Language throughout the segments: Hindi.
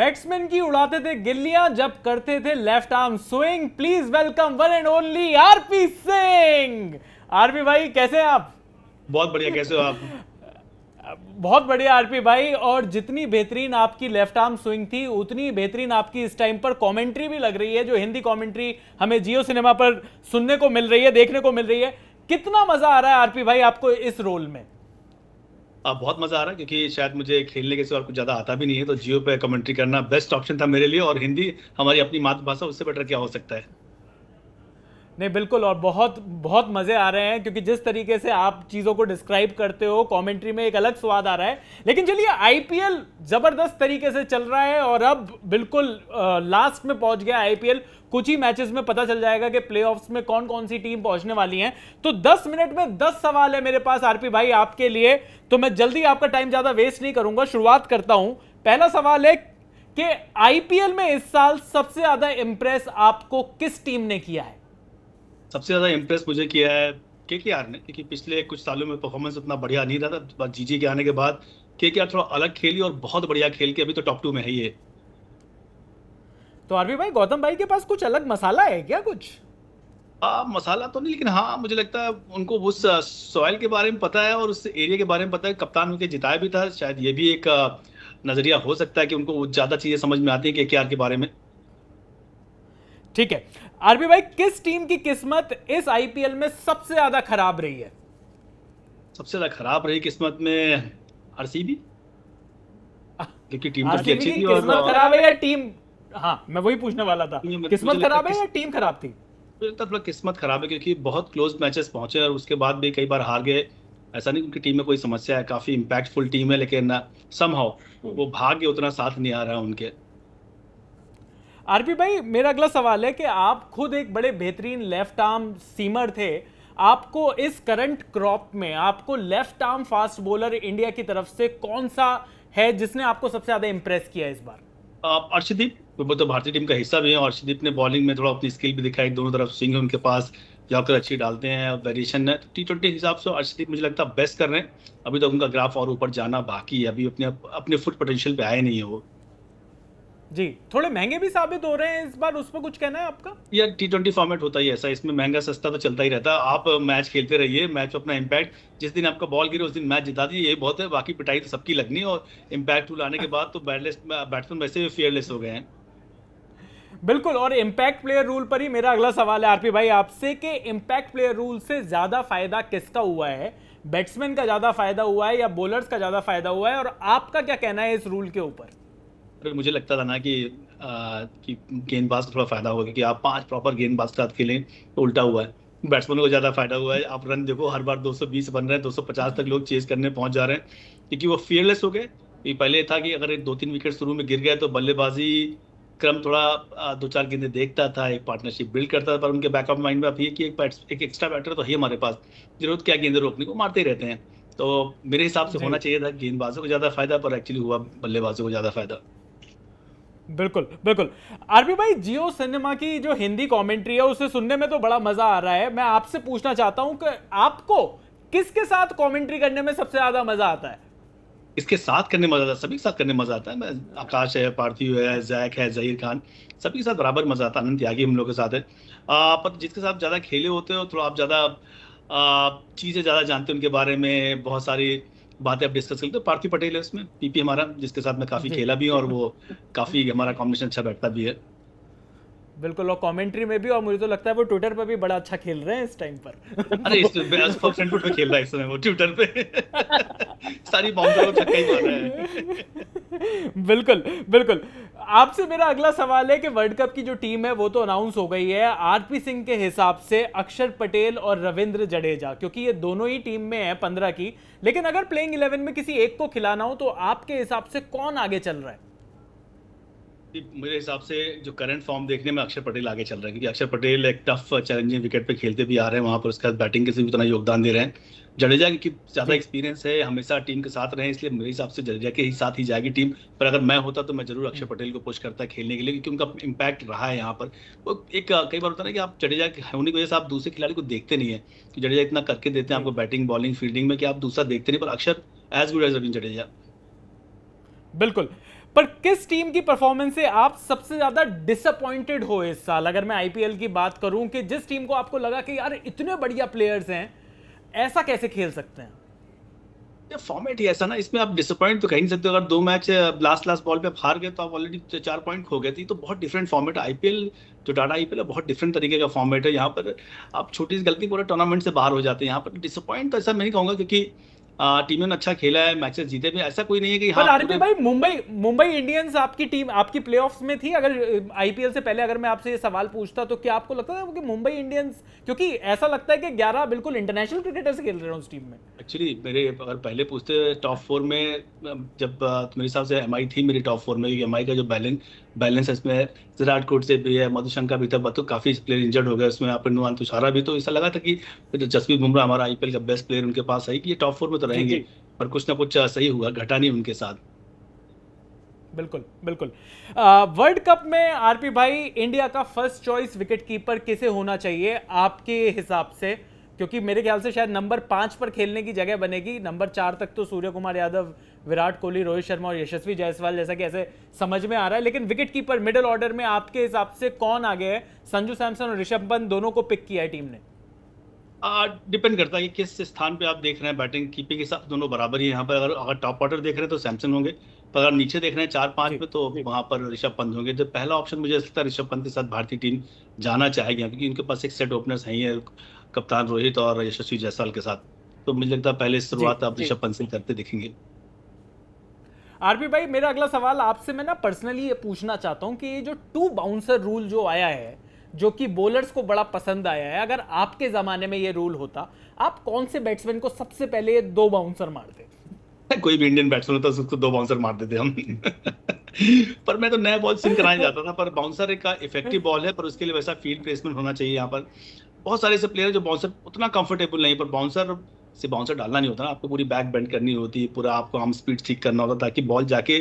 बैट्समैन की उड़ाते थे गिल्लियां जब करते थे left arm swing. Please welcome one and only RP Singh. RP भाई कैसे हैं आप? बहुत बढ़िया। कैसे हो आप? बहुत बढ़िया आरपी भाई। और जितनी बेहतरीन आपकी लेफ्ट आर्म स्विंग थी उतनी बेहतरीन आपकी इस टाइम पर कमेंट्री भी लग रही है, जो हिंदी कमेंट्री हमें जियो सिनेमा पर सुनने को मिल रही है, देखने को मिल रही है। कितना मजा आ रहा है आरपी भाई आपको इस रोल में? बहुत मजा आ रहा है क्योंकि शायद मुझे खेलने के सिवा और कुछ ज्यादा आता भी नहीं है, तो जियो पे कमेंट्री करना बेस्ट ऑप्शन था मेरे लिए। और हिंदी हमारी अपनी मातृभाषा, उससे बेटर क्या हो सकता है। नहीं बिल्कुल, और बहुत बहुत मजे आ रहे हैं क्योंकि जिस तरीके से आप चीजों को डिस्क्राइब करते हो कमेंट्री में एक अलग स्वाद आ रहा है। लेकिन चलिए, आईपीएल जबरदस्त तरीके से चल रहा है और अब बिल्कुल लास्ट में पहुंच गया आईपीएल। कुछ ही मैचेस में पता चल जाएगा कि प्लेऑफ्स में कौन कौन सी टीम पहुंचने वाली हैं। तो 10 मिनट में 10 सवाल है मेरे पास आरपी भाई आपके लिए, तो मैं जल्दी आपका टाइम ज्यादा वेस्ट नहीं करूंगा, शुरुआत करता हूं। पहला सवाल है कि आईपीएल में इस साल सबसे ज्यादा इंप्रेस आपको किस टीम ने किया है? सबसे ज्यादा इम्प्रेस मुझे किया है केकेआर ने, क्योंकि पिछले कुछ सालों में परफॉर्मेंस उतना बढ़िया नहीं रहा था। जीजी के आने के बाद केकेआर थोड़ा अलग खेली और बहुत बढ़िया खेल के अभी तो टॉप 2 में है ये। तो आरपी भाई, गौतम भाई के पास कुछ अलग मसाला है क्या कुछ? मसाला तो नहीं, लेकिन हाँ मुझे लगता है उनको उस सॉइल के बारे में पता है और उस एरिया के बारे में पता है। कप्तान उनके जिताया भी था, शायद ये भी एक नजरिया हो सकता है कि उनको ज्यादा चीजें समझ में आती है केकेआर के बारे में। ठीक है आरपी भाई, किस टीम की किस्मत इस आईपीएल में सबसे ज्यादा खराब रही है? सबसे ज्यादा खराब रही किस्मत में आरसीबी, क्योंकि टीम तो उनकी आरसीबी अच्छी की थी और किस्मत खराब है या टीम? हाँ, मैं वही पूछने वाला था। मुझे किस्मत लगता खराब है या टीम खराब थी? थोड़ा किस्मत खराब है, क्योंकि बहुत क्लोज मैचेस पहुंचे और उसके बाद भी कई बार हार गए। ऐसा नहीं उनकी टीम में कोई समस्या है, काफी इम्पैक्टफुल टीम है, लेकिन समहाउ वो भाग्य उतना साथ नहीं आ रहा है उनके। आरपी भाई, मेरा अगला सवाल है कि आप खुद एक बड़े बेहतरीन लेफ्ट आर्म सीमर थे। आपको इस करंट क्रॉप में आपको left arm fast bowler India की तरफ से कौन सा है जिसने आपको सबसे ज्यादा इंप्रेस किया इस बार? अर्शदीप, वो तो भारतीय टीम का हिस्सा भी है और अर्शदीप ने बॉलिंग में थोड़ा अपनी स्किल भी दिखाई। दोनों तरफ स्विंग है उनके पास, यॉर्कर अच्छी डालते हैं, वेरिएशन है। T20 हिसाब से अर्शदीप मुझे लगता है बेस्ट कर रहे हैं। अभी तो उनका ग्राफ और ऊपर जाना बाकी है, अभी अपने अपने फुट पोटेंशियल पे आए नहीं है वो। जी, थोड़े महंगे भी साबित हो रहे हैं इस बार, उस पर कुछ कहना है आपका? यार T20 फॉर्मेट होता ही ऐसा, इसमें महंगा सस्ता तो चलता ही रहता है। आप मैच खेलते रहिए, मैच अपना इम्पैक्ट, जिस दिन आपका बॉल गिरे उस दिन मैच जिता दीजिए, यही बहुत है। बाकी पिटाई तो सबकी लगनी है, और इम्पैक्ट टूल आने के बाद तो बैट्समैन वैसे भी फेयरलेस हो गए हैं। बिल्कुल, और इंपैक्ट प्लेयर रूल पर ही मेरा अगला सवाल है आरपी भाई आपसे कि इंपैक्ट प्लेयर रूल से ज्यादा फायदा किसका हुआ है? बैट्समैन का ज्यादा फायदा हुआ है या बॉलर्स का ज्यादा फायदा हुआ है? और आपका क्या कहना है इस रूल के ऊपर? फिर मुझे लगता था ना कि गेंदबाज को थोड़ा फायदा होगा, क्योंकि आप 5 प्रॉपर गेंदबाज के साथ खेलें, तो उल्टा हुआ है। बैट्समैनों को ज्यादा फायदा हुआ है। आप रन देखो, हर बार 220 बन रहे हैं, 250 तक लोग चेज करने पहुंच जा रहे हैं, क्योंकि वो फियरलेस हो गए। ये पहले था कि अगर 2-3 विकेट शुरू में गिर गया तो बल्लेबाजी क्रम थोड़ा 2-4 गेंदें देखता था, एक पार्टनरशिप बिल्ड करता था। पर उनके बैकअप माइंड में अब ये कि एक एक्स्ट्रा बैटर तो है हमारे पास, जरूरत क्या गेंदें रोकने को, मारते ही रहते हैं। तो मेरे हिसाब से जी होना चाहिए था गेंदबाजों को ज्यादा फायदा, पर एक्चुअली हुआ बल्लेबाजों को ज्यादा फायदा। बिल्कुल बिल्कुल। आरपी भाई, जियो सिनेमा की जो हिंदी कमेंट्री है उसे सुनने में तो बड़ा मजा आ रहा है। मैं आपसे पूछना चाहता हूं कि आपको किसके साथ कमेंट्री करने में सबसे ज्यादा मजा आता है? इसके साथ करने में मजा आता है, सभी के साथ करने में मजा आता है। मैं आकाश है, पार्थिव है, जैक है, जहीर खान, सभी के साथ बराबर मजा आता है। अनंत त्यागी हम लोग के साथ है। पर जिसके साथ ज्यादा खेले होते हो, थोड़ा आप ज्यादा चीजें ज्यादा जानते हो उनके बारे में, बहुत सारी बातें आप डिस्कस करते हो। पार्थिव पटेल है उसमें, पीपी हमारा, जिसके साथ मैं काफी जी खेला भी हूँ और वो काफी हमारा कॉम्बिनेशन अच्छा बैठता भी है। बिल्कुल, और कमेंट्री में भी, और मुझे तो लगता है वो ट्विटर पर भी बड़ा अच्छा खेल रहे हैं इस टाइम पर। अरे इस फ्रंटफुट पे खेल रहा है इस समय वो ट्विटर पे। सारी बाउंसर को छक्का ही मार रहा है। बिल्कुल बिल्कुल। आपसे मेरा अगला सवाल है कि वर्ल्ड कप की जो टीम है वो तो अनाउंस हो गई है। आरपी सिंह के हिसाब से अक्षर पटेल और रविंद्र जडेजा, क्योंकि ये दोनों ही टीम में है 15 की, लेकिन अगर प्लेइंग 11 में किसी एक को खिलाना हो तो आपके हिसाब से कौन आगे चल रहा है? मेरे हिसाब से जो करंट फॉर्म देखने में अक्षर पटेल आगे चल रहा है, क्योंकि अक्षर पटेल एक टफ चैलेंजिंग विकेट पे खेलते भी आ रहे हैं, वहां पर उसके बाद बैटिंग के से भी उतना योगदान दे रहे हैं। जडेजा की ज्यादा जी एक्सपीरियंस है, हमेशा टीम के साथ रहे, इसलिए मेरे हिसाब से जडेजा के ही साथ ही जाएगी टीम। पर अगर मैं होता तो मैं जरूर अक्षर पटेल को पुश करता खेलने के लिए, क्योंकि उनका इम्पैक्ट रहा है यहाँ पर। वो एक कई बार होता है ना कि आप जडेजा के होने की वजह से आप दूसरे खिलाड़ी को देखते नहीं है, कि जडेजा इतना करके देते हैं जी आपको बैटिंग बॉलिंग फील्डिंग में, कि आप दूसरा देखते नहीं। पर Akshar as good as Ravindra Jadeja. बिल्कुल पर किस टीम की परफॉर्मेंस से आप सबसे ज्यादा डिसअपॉइंटेड हो इस साल, अगर मैं आईपीएल की बात करूं, कि जिस टीम को आपको लगा कि यार इतने बढ़िया प्लेयर्स हैं, ऐसा कैसे खेल सकते हैं? ये फॉर्मेट ही ऐसा ना, इसमें आप डिसअपॉइंट तो कह नहीं सकते। अगर 2 मैच लास्ट बॉल पे आप हार गए तो आप ऑलरेडी 4 पॉइंट खो गए थे। तो बहुत डिफरेंट फॉर्मेट है आईपीएल। जो टाटा आईपीएल है बहुत डिफरेंट तरीके का फॉर्मेट है। यहाँ पर आप छोटी सी गलती पूरे टूर्नामेंट से बाहर हो जाते हैं। यहाँ पर डिसअपॉइंट तो ऐसा मैं नहीं कहूंगा, क्योंकि टीमों ने अच्छा खेला है, मैचेस जीते भी। ऐसा कोई नहीं है कि पर हाँ आरपी पूरे भाई, मुंबई मुंबई इंडियंस आपकी टीम आपकी प्लेऑफ्स में थी। अगर आईपीएल से पहले अगर मैं आपसे ये सवाल पूछता तो क्या आपको लगता था कि मुंबई इंडियंस, क्योंकि ऐसा लगता है कि 11 बिल्कुल इंटरनेशनल क्रिकेटर्स खेल रहे हैं उस टीम में। एक्चुअली मेरे अगर पहले पूछते टॉप 4 में, जब मेरे हिसाब से एमआई थी मेरी टॉप 4 में, क्योंकि एमआई का जो बैलेंस है इसमें विराट कोहली भी है, मधुशंका भी था, तो काफी प्लेयर इंजर्ड हो गए उसमें। यहाँ पर नुमान तुषारा भी, तो ऐसा लगा था कि जसप्रीत बुमराह हमारा आईपीएल का बेस्ट प्लेयर उनके पास है कि ये टॉप 4 में तो जी रहेंगे। जी, पर कुछ ना कुछ सही हुआ, घटा नहीं उनके साथ। बिल्कुल बिल्कुल। वर्ल्ड कप में आरपी भाई, इंडिया का फर्स्ट चॉइस विकेट कीपर किसे होना चाहिए आपके हिसाब से? क्योंकि मेरे ख्याल से शायद नंबर 5 पर खेलने की जगह बनेगी। नंबर 4 तक तो सूर्य कुमार यादव, विराट कोहली, रोहित शर्मा और यशस्वी जायसवाल, जैसा कि ऐसे समझ में आ रहा है। लेकिन विकेट कीपर मिडिल ऑर्डर में आपके हिसाब से कौन आगे है? संजू सैमसन और ऋषभ पंत दोनों को पिक किया है टीम ने। डिपेंड करता है कि किस स्थान पे आप देख रहे हैं। बैटिंग कीपिंग के साथ दोनों बराबर ही यहाँ पर। अगर टॉप ऑर्डर देख रहे हैं तो सैमसन होंगे, पर अगर नीचे देख रहे हैं 4-5 जी में, तो जी, वहां पर ऋषभ पंत होंगे। जो पहला ऑप्शन मुझे लगता है ऋषभ पंत के साथ भारतीय टीम जाना चाहेगी, क्योंकि उनके पास एक सेट ओपनर्स हैं ही है, कप्तान रोहित और यशस्वी जायसवाल के साथ। तो मुझे लगता है पहले जी शुरुआत आप जी। ऋषभ पंत से करते दिखेंगे। आरपी भाई, मेरा अगला सवाल आपसे मैं ना पर्सनली ये पूछना चाहता हूं कि ये जो 2 बाउंसर रूल जो आया है, जो कि बॉलर्स को बड़ा पसंद आया है, अगर आपके जमाने में ये रूल होता, आप कौन से बैट्समैन को सबसे पहले ये 2 बाउंसर मारते? कोई भी इंडियन बैट्समैन होता है उसको 2 बाउंसर मार देते हम। पर मैं तो नया बॉल स्विंग कराने जाता था। पर बाउंसर एक इफेक्टिव बॉल है, पर उसके लिए वैसा फील्ड प्लेसमेंट होना चाहिए। यहाँ पर बहुत सारे ऐसे प्लेयर जो बाउंसर उतना कंफर्टेबल नहीं, पर बाउंसर डालना नहीं होता ना, आपको पूरी बैक बेंड करनी होती है, पूरा आपको आर्म स्पीड ठीक करना होता, ताकि बॉल जाके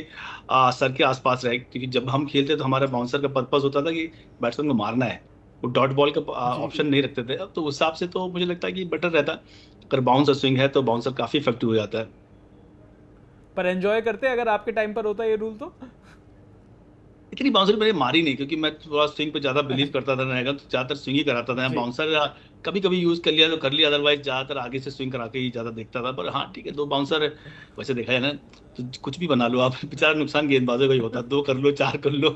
सर के आसपास रहे। क्योंकि जब हम खेलते तो हमारा बाउंसर का पर्पस होता था कि बैट्समैन को मारना है, वो डॉट बॉल का जी ऑप्शन नहीं रखते थे। तो उस हिसाब से तो मुझे लगता है कि बेटर रहता। अगर बाउंसर स्विंग है तो बाउंसर काफी इफेक्टिव हो जाता है। पर एंजॉय करते अगर आपके टाइम पर होता ये रूल तो? इतनी बाउंसर मैंने मारी नहीं, क्योंकि मैं थोड़ा स्विंग पे ज्यादा बिलीव करता था रहेगा, तो ज्यादातर स्विंग ही कराता था। जी बाउंसर कभी कभी यूज कर लिया तो कर लिया, अदरवाइज ज्यादातर आगे से स्विंग करा के ही ज्यादा देखता था। पर हाँ ठीक है, 2 बाउंसर वैसे देखा जाए ना तो कुछ भी बना लो आप, बेचारा नुकसान गेंदबाजों का ही होता है। 2 कर लो, 4 कर लो।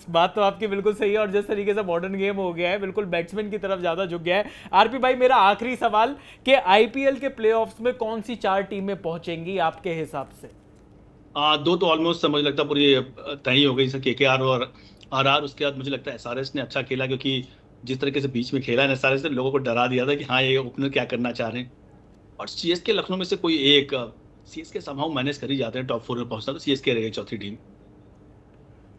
बात तो आपकी बिल्कुल सही है। और जिस तरीके से मॉडर्न गेम हो गया है, बिल्कुल बैट्समैन की तरफ ज्यादा झुक गया है। आरपी भाई, मेरा आखिरी सवाल कि आईपीएल के प्लेऑफ्स में कौन सी 4 टीमें पहुंचेंगी आपके हिसाब से? 2 तो ऑलमोस्ट समझ लगता है पूरी तय ही हो गई, जैसे केकेआर और आरआर। उसके बाद मुझे लगता है एसआरएच ने अच्छा खेला, क्योंकि जिस तरीके से बीच में खेला है एसआरएच ने, लोगों को डरा दिया था कि हाँ ये ओपनर क्या करना चाह रहे हैं। और सीएसके लखनऊ में से कोई एक, सीएसके समहाउ मैनेज कर ही जाते हैं टॉप 4 में पहुंचना, तो सीएसके रहेगी चौथी टीम।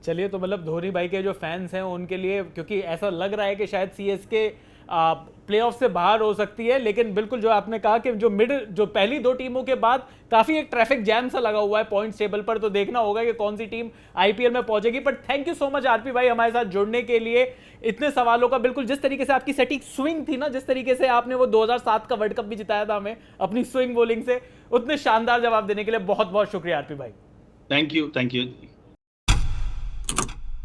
चलिए, तो मतलब धोनी भाई के जो फैंस हैं उनके लिए, क्योंकि ऐसा लग रहा है कि शायद सीएसके प्लेऑफ से बाहर हो सकती है, लेकिन बिल्कुल जो आपने कहा कि जो पहली 2 टीमों के बाद काफी एक ट्रैफिक जैम सा लगा हुआ है पॉइंट्स टेबल पर, तो देखना होगा कि कौन सी टीम आईपीएल में पहुंचेगी। But thank you so much RP भाई हमारे साथ जुड़ने के लिए, इतने सवालों का, बिल्कुल जिस तरीके से आपकी सटीक स्विंग थी ना, जिस तरीके से आपने वो 2007 का वर्ल्ड कप भी जिताया था हमें अपनी स्विंग बॉलिंग से, उतने शानदार जवाब देने के लिए बहुत बहुत शुक्रिया आरपी भाई। Thank you.